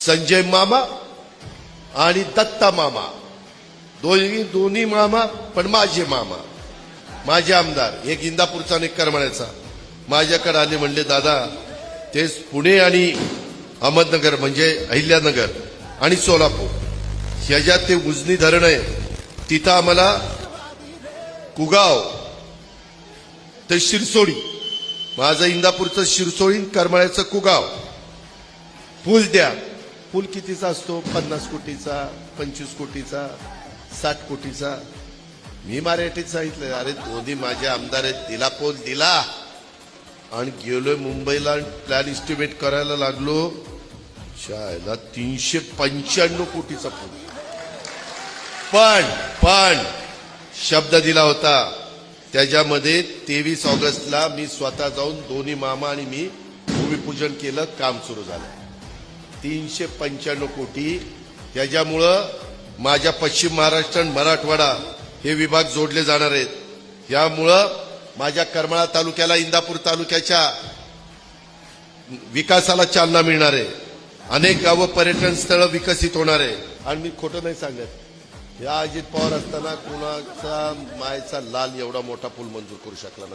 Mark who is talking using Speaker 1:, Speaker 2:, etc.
Speaker 1: संजय मामा आणि दत्ता मामा, दोन्ही मामा, पण माझे मामा, माझे आमदार, एक इंदापूरचा आणि एक करमाळ्याचा, माझ्याकडे आले. म्हणले दादा तेच पुणे आणि अहमदनगर म्हणजे अहिल्यानगर आणि सोलापूर ह्याच्यात ते उजनी धरण आहे, तिथं आम्हाला कुगाव ते शिरसोडी, माझं इंदापूरचं शिरसोडी, करमाळ्याचं कुगाव पूल द्या. पूल कितीचा असतो? 50 कोटीचा, 25 कोटीचा, 60 कोटीचा. मी मराठीत सांगितलं, अरे दोन्ही माझे आमदार आहेत, दिला पूल दिला. आणि गेलोय मुंबईला, प्लॅन इस्टिमेट करायला लागलो, शाळेला 395 कोटीचा पूल. पण शब्द दिला होता, त्याच्यामध्ये 23 ऑगस्टला मी स्वतः जाऊन दोन्ही मामा आणि मी भूमिपूजन केलं, काम सुरू झालं. 395 कोटी. त्याच्यामुळं माझ्या पश्चिम महाराष्ट्र आणि मराठवाडा हे विभाग जोडले जाणार आहेत. यामुळं माझ्या करमाळा तालुक्याला, इंदापूर तालुक्याच्या विकासाला चालना मिळणार आहे. अनेक गावं, पर्यटन स्थळं विकसित होणार आहे. आणि मी खोटं नाही सांगत, या अजित पवार असताना कुणाचा मायचा लाल एवढा मोठा पूल मंजूर करू शकला नाही.